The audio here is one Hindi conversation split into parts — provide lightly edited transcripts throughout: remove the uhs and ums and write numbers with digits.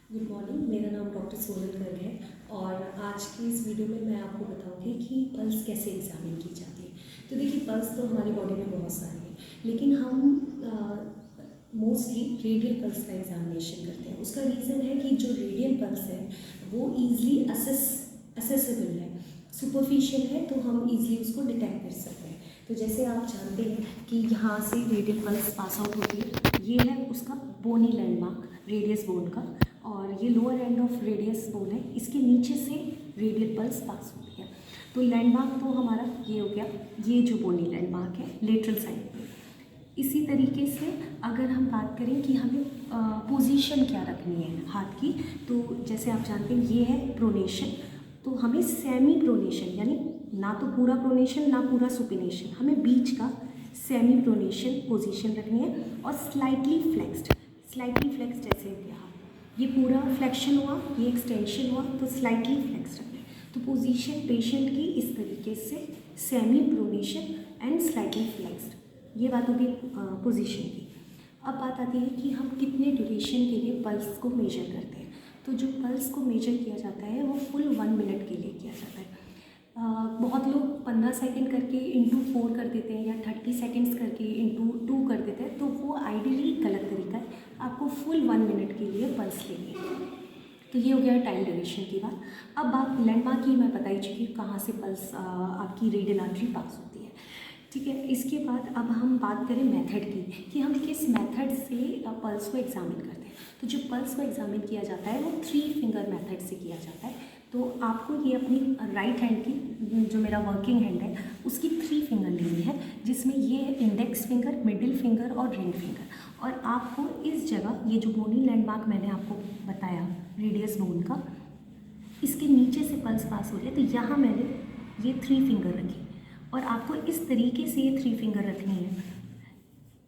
Good morning. मेरा नाम डॉक्टर सोनल गर्ग है और आज की इस वीडियो में मैं आपको बताऊंगी कि पल्स कैसे एग्जामिन की जाती है। तो देखिए, पल्स तो हमारी बॉडी में बहुत सारे हैं, लेकिन हम मोस्टली रेडियल पल्स का एग्जामिनेशन करते हैं। उसका रीज़न है कि जो रेडियल पल्स है वो ईज़िली असेसेबल है, सुपरफिशियल है, तो हम ईज़िली उसको डिटेक्ट कर सकते हैं। तो जैसे आप जानते हैं कि यहाँ से रेडियल पल्स पास आउट होती है, ये है उसका बोनी लैंडमार्क, रेडियस बोन का, और ये lower end of radius bone है, इसके नीचे से रेडियल पल्स पास होती है। तो लैंडमार्क तो हमारा ये हो गया, ये जो बोनी लैंडमार्क है लेटरल साइड पे। इसी तरीके से अगर हम बात करें कि हमें पोजीशन क्या रखनी है हाथ की, तो जैसे आप जानते हैं ये है प्रोनेशन, तो हमें सेमी प्रोनेशन, यानी ना तो पूरा प्रोनेशन ना पूरा सुपिनेशन, हमें बीच का सेमी प्रोनेशन पोजीशन रखनी है। और स्लाइटली फ्लेक्स्ड जैसे यहाँ ये पूरा फ्लेक्शन हुआ, ये एक्सटेंशन हुआ, तो स्लाइटली फ्लेक्स्ड रखना है। तो पोजीशन पेशेंट की इस तरीके से semi pronation and slightly flexed, ये बात होगी पोजीशन की। अब बात आती है कि हम कितने ड्यूरेशन के लिए पल्स को मेजर करते हैं। तो जो पल्स को मेजर किया जाता है वो फुल 1 मिनट के लिए किया जाता है। बहुत लोग 15 सेकेंड करके इंटू 4 कर देते हैं या 30 सेकेंड्स करके इंटू 2 कर देते हैं, तो वो आइडियली गलत तरीका है। आपको फुल 1 मिनट के लिए पल्स लेनी है। तो ये हो गया टाइम ड्यूरेशन की बात। अब बात लैंडमार्क की मैं बता ही चुकी हूँ, कहाँ से पल्स आपकी रेडियल आर्टरी पास होती है, ठीक है। इसके बाद अब हम बात करें मेथड की, कि हम किस मेथड से पल्स को एग्जामिन करते हैं। तो जो पल्स को एग्जामिन किया जाता है वो 3 फिंगर मेथड से किया जाता है। तो आपको ये अपनी राइट हैंड की, जो मेरा वर्किंग हैंड है, उसकी 3 फिंगर लेनी है, जिसमें ये इंडेक्स फिंगर, मिडिल फिंगर और रिंग फिंगर। और आपको इस जगह, ये जो बोनी लैंडमार्क मैंने आपको बताया रेडियस बोन का, इसके नीचे से पल्स पास हो रही है, तो यहाँ मैंने ये 3 फिंगर रखी। और आपको इस तरीके से ये 3 फिंगर रखनी है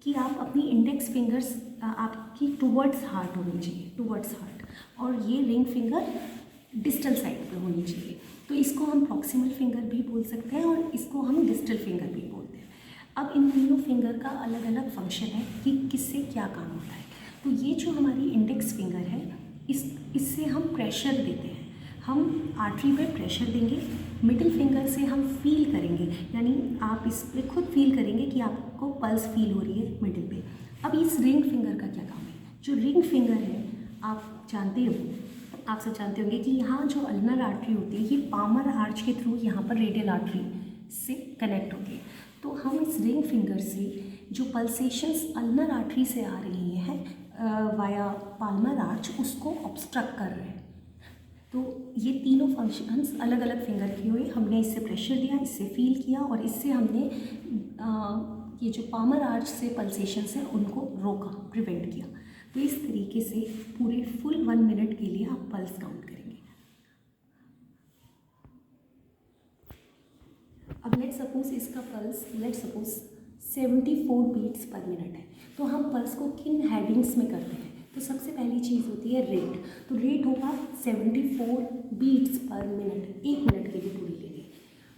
कि आप अपनी इंडेक्स फिंगर्स आपकी टुवर्ड्स हार्ट होनी चाहिए, टुवर्ड्स हार्ट, और ये रिंग फिंगर डिस्टल साइड पे होनी चाहिए। तो इसको हम प्रॉक्सिमल फिंगर भी बोल सकते हैं और इसको हम डिस्टल फिंगर भी बोलते हैं। अब इन तीनों फिंगर का अलग अलग फंक्शन है कि किससे क्या काम होता है। तो ये जो हमारी इंडेक्स फिंगर है, इससे हम प्रेशर देते हैं, हम आर्टरी पे प्रेशर देंगे। मिडिल फिंगर से हम फील करेंगे, यानी आप इस पे खुद फील करेंगे कि आपको पल्स फील हो रही है मिडिल पे। अब इस रिंग फिंगर का क्या काम है? जो रिंग फिंगर है, आप जानते हो, आप सब जानते होंगे कि यहाँ जो अल्नर आर्टरी होती है, ये पामर आर्च के थ्रू यहाँ पर रेडियल आर्टरी से कनेक्ट होती है। तो हम इस रिंग फिंगर से जो पल्सेशंस अल्नर आर्टरी से आ रही हैं वाया पाल्मर आर्च, उसको ऑब्स्ट्रक्ट कर रहे हैं। तो ये तीनों फंक्शंस अलग अलग फिंगर किए हुए, हमने इससे प्रेशर दिया, इससे फील किया, और इससे हमने ये जो पामर आर्च से पल्सेशंस हैं उनको रोका, प्रिवेंट किया। तो इस तरीके से पूरे फुल 1 मिनट के लिए आप पल्स काउंट करेंगे। अब let suppose 74 beats per minute है। तो हम पल्स को किन हेडिंग्स में करते हैं? तो सबसे पहली चीज़ होती है रेट। तो रेट होगा 74 बीट्स पर मिनट, 1 मिनट के लिए पूरी लेंगे।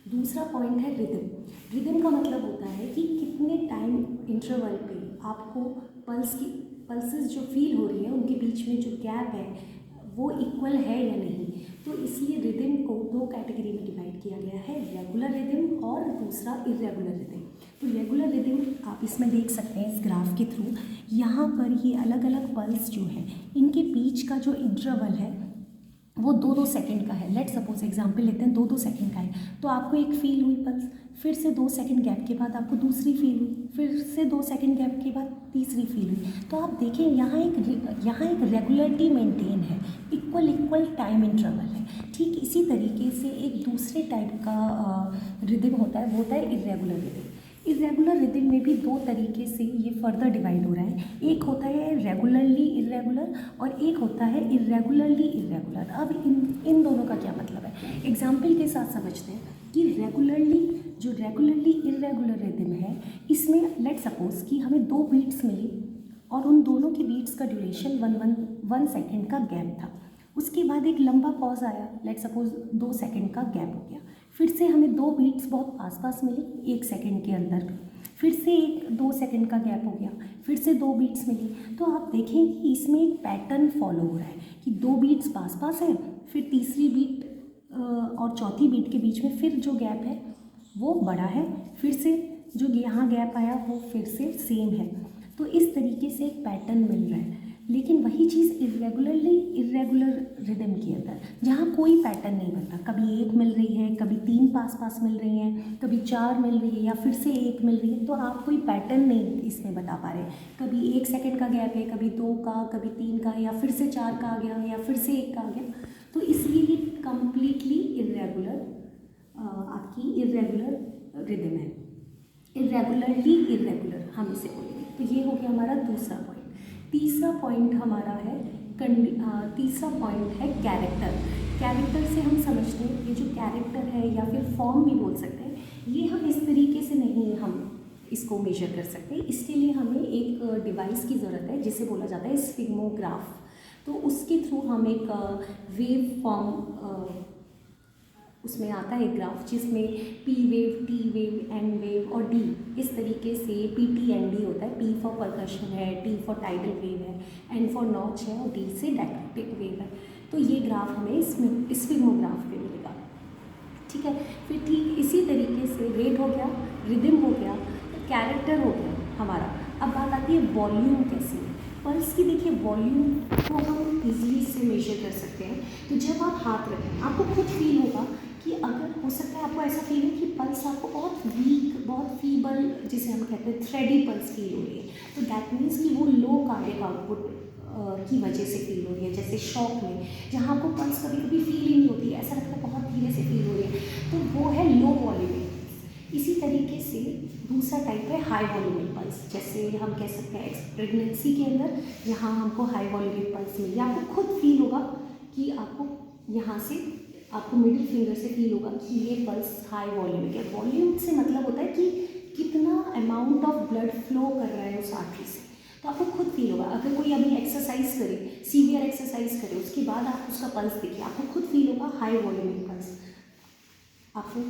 दूसरा पॉइंट है रिदम। रिदम का मतलब होता है कि कितने टाइम इंटरवल पे आपको पल्सेस जो फील हो रही है उनके बीच में जो गैप है वो इक्वल है या नहीं। तो इसलिए रिदम को 2 कैटेगरी में डिवाइड किया गया है, रेगुलर रिदम और दूसरा इरेगुलर रिदम। तो रेगुलर रिदम आप इसमें देख सकते हैं इस ग्राफ के थ्रू, यहाँ पर ये अलग अलग पल्स जो हैं इनके बीच का जो इंटरवल है वो 2-2 सेकंड का है। लेट सपोज एग्जांपल लेते हैं, 2-2 सेकंड का है, तो आपको एक फील हुई पल्स, फिर से 2 सेकंड गैप के बाद आपको दूसरी फील हुई, फिर से 2 सेकंड गैप के बाद तीसरी फील हुई। तो आप देखें यहाँ एक रेगुलरिटी मेंटेन है, इक्वल टाइम इंटरवल है। ठीक इसी तरीके से एक दूसरे टाइप का रिदम होता है, वो होता है इरेगुलर रिदम। इरेगुलर रिदम में भी 2 तरीके से ये फर्दर डिवाइड हो रहा है। एक होता है रेगुलरली इरेगुलर और एक होता है इरेगुलरली इरेगुलर। अब इन दोनों का क्या मतलब है, एग्जाम्पल के साथ समझते हैं कि रेगुलरली इरेगुलर रिदम है, इसमें लेट सपोज कि हमें 2 बीट्स मिली और उन दोनों की बीट्स का ड्यूरेशन 1 सेकेंड का गैप था। उसके बाद एक लंबा पॉज आया, लेट सपोज 2 सेकेंड का गैप हो गया, फिर से हमें 2 बीट्स बहुत पास पास मिली 1 सेकेंड के अंदर। फिर से 1-2 सेकंड का गैप हो गया, फिर से 2 बीट्स मिली। तो आप देखें कि इसमें एक पैटर्न फॉलो हो रहा है कि 2 बीट्स पास पास है, फिर तीसरी बीट और चौथी बीट के बीच में फिर जो गैप है वो बड़ा है, फिर से जो यहाँ गैप आया वो फिर से सेम है। तो इस तरीके से एक पैटर्न मिल रहा है। लेकिन वही चीज़ इरेगुलर रिदम के अंदर जहाँ कोई पैटर्न नहीं बनता, कभी 1 मिल रही है, कभी 3 पास पास मिल रही हैं, कभी 4 मिल रही है या फिर से 1 मिल रही है, तो आप कोई पैटर्न नहीं इसमें बता पा रहे। कभी 1 सेकंड का गैप है, कभी 2 का, कभी 3 का, या फिर से 4 का आ गया, या फिर से 1 का आ गया। तो इसलिए ये कम्प्लीटली आपकी इरेगुलर रिदम है, इरेगुलर हम इसे बोलेंगे। तो ये हो गया हमारा दूसरा पॉइंट। तीसरा पॉइंट हमारा है कैरेक्टर। कैरेक्टर से हम समझते हैं ये जो कैरेक्टर है या फिर फॉर्म भी बोल सकते हैं, ये हम इस तरीके से नहीं हम इसको मेजर कर सकते। इसके लिए हमें एक डिवाइस की ज़रूरत है जिसे बोला जाता है स्फिग्मोग्राफ। तो उसके थ्रू हम एक वेव फॉर्म उसमें आता है ग्राफ, जिसमें P wave, T wave, N wave और डी इस तरीके से PTND होता है। P फॉर परकशन है, T फॉर टाइडल वेव है, N फॉर नॉच है और D से डायक्रिटिक वेव है। तो ये ग्राफ हमें इसमें स्फिग्मोग्राफ पे मिलेगा, ठीक है। फिर ठीक इसी तरीके से रेट हो गया, रिदम हो गया, कैरेक्टर हो गया हमारा। अब बात आती है वॉल्यूम कैसे है। पल्स की देखिए वॉल्यूम को हम इजीली इससे मेजर कर सकते हैं। तो जब आप हाथ रखें आपको खुद फील होगा कि अगर हो सकता है आपको ऐसा फील हो कि पल्स आपको बहुत वीक, बहुत फीबल, जिसे हम कहते हैं थ्रेडी पल्स फील हो रही है, तो दैट मीन्स कि वो लो कार्डियक आउटपुट की वजह से फील हो रही है। जैसे शॉक में जहाँ आपको पल्स कभी कभी फील ही नहीं होती है, ऐसा लगता है बहुत धीरे से फील हो रही है, तो वो है लो वॉल्यूमिक। इसी तरीके से दूसरा टाइप है हाई वॉल्यूमिक पल्स। जैसे हम कह सकते हैं प्रेगनेंसी के अंदर यहाँ हमको हाई वॉल्यूमिक पल्स मिली, आपको खुद फील होगा कि आपको यहाँ से आपको मिडिल फिंगर से फील होगा कि ये पल्स हाई वॉल्यूमिक है। वॉल्यूम से मतलब होता है कि कितना अमाउंट ऑफ ब्लड फ्लो कर रहा है उस आर्टरी से, तो आपको खुद फील होगा। अगर कोई अभी एक्सरसाइज करे, सीवियर एक्सरसाइज करे, उसके बाद आप उसका पल्स देखिए, आपको खुद फील होगा हाई वॉल्यूमिक पल्स, आपको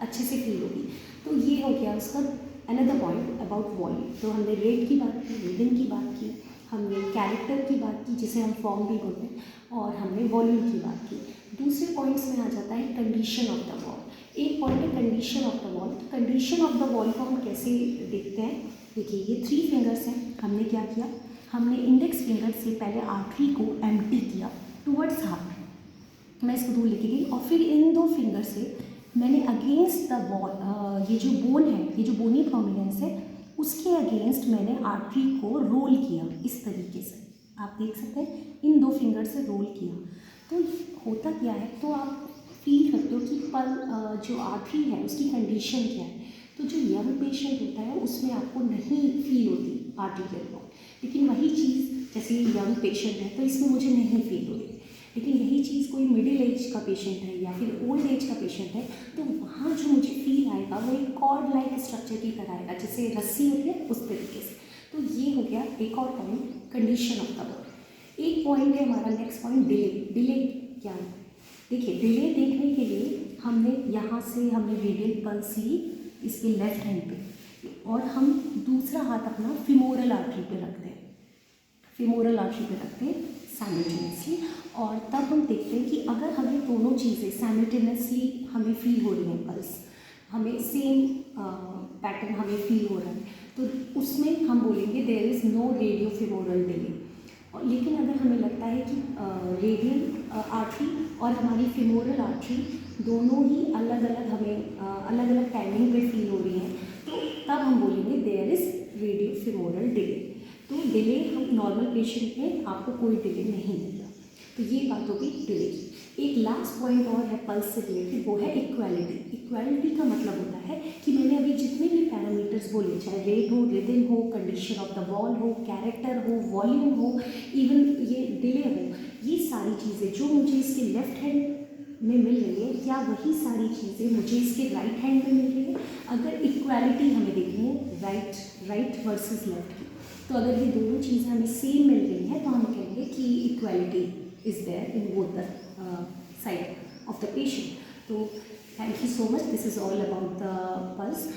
अच्छे से फील होगी। तो ये हो गया उसका अनदर पॉइंट अबाउट वॉल्यूम। तो हमने रेट की बात की, रिदम की बात की, हमने कैरेक्टर की बात की जिसे हम फॉर्म भी बोलते हैं, और हमने वॉल्यूम की बात की। दूसरे पॉइंट्स में आ जाता है कंडीशन ऑफ द वॉल। एक पॉइंट है कंडीशन ऑफ द वॉल। तो कंडीशन ऑफ द वॉल को हम कैसे देखते हैं, देखिए ये 3 फिंगर्स हैं। हमने क्या किया, हमने इंडेक्स फिंगर से पहले आर्टरी को एम्प्टी किया टूवर्ड्स हार्ट, मैं इसको दूर लेके गई, और फिर इन 2 फिंगर से मैंने अगेंस्ट द वॉल, ये जो बोन है, ये जो बोनी प्रोमिनेंस है, उसके अगेंस्ट मैंने आर्टरी को रोल किया इस तरीके से। आप देख सकते हैं इन 2 फिंगर से रोल किया। तो होता क्या है, तो आप फील करते हो कि जो आर्टरी है उसकी कंडीशन क्या है। तो जो यंग पेशेंट होता है उसमें आपको नहीं फील होती आर्टरीरियल वॉल, लेकिन वही चीज़ जैसे ये यंग पेशेंट है तो इसमें मुझे नहीं फील हो रही। लेकिन यही चीज़ कोई मिडिल एज का पेशेंट है या फिर ओल्ड एज का पेशेंट है, तो वहाँ जो मुझे फील आएगा वो एक कॉर्ड लाइक स्ट्रक्चर की तरह आएगा, जैसे रस्सी होती है उस तरीके से। तो ये हो गया एक और point, condition of the wall. एक पॉइंट है हमारा नेक्स्ट पॉइंट डिले। डिले क्या है, देखिए डिले देखने के लिए हमने यहाँ से हमने रेडियल पल्स ली इसके लेफ्ट हैंड पे, और हम दूसरा हाथ अपना फिमोरल आर्टरी पे रखते हैं, फिमोरल आर्टरी पे रखते हैं साइमल्टेनियसली, और तब हम देखते हैं कि अगर हमें दोनों चीज़ें साइमल्टेनियसली हमें फील हो रही हैं, पल्स हमें सेम पैटर्न हमें फील हो रहा है, तो उसमें हम बोलेंगे there is no radio femoral delay. और लेकिन अगर हमें लगता है कि रेडियल आर्टरी और हमारी फिमोरल आर्टरी दोनों ही अलग अलग हमें अलग अलग टाइमिंग पे फील हो रही हैं, तो तब हम बोलेंगे there is radio femoral delay. तो डिले हम नॉर्मल पेशेंट में आपको कोई डिले नहीं मिलेगा। तो ये बात होगी डिले की। एक लास्ट पॉइंट और है पल्स से रिलेटेड, वो है इक्वालिटी। इक्वालिटी का मतलब होता है कि मैंने अभी जितने भी पैरामीटर्स बोले, चाहे रेट हो, रिदम हो, कंडीशन ऑफ द वॉल हो, कैरेक्टर हो, वॉल्यूम हो, इवन ये डिले हो, ये सारी चीज़ें जो मुझे इसके लेफ्ट हैंड में मिल रही है, क्या वही सारी चीज़ें मुझे इसके राइट हैंड में मिल रही है। अगर इक्वालिटी हमें देखनी है राइट वर्सेस लेफ्ट की, तो अगर ये दोनों चीज़ें हमें सेम मिल रही हैं तो हम कहेंगे कि equality is there in both the side of the patient. तो thank you so much, this is all about the pulse.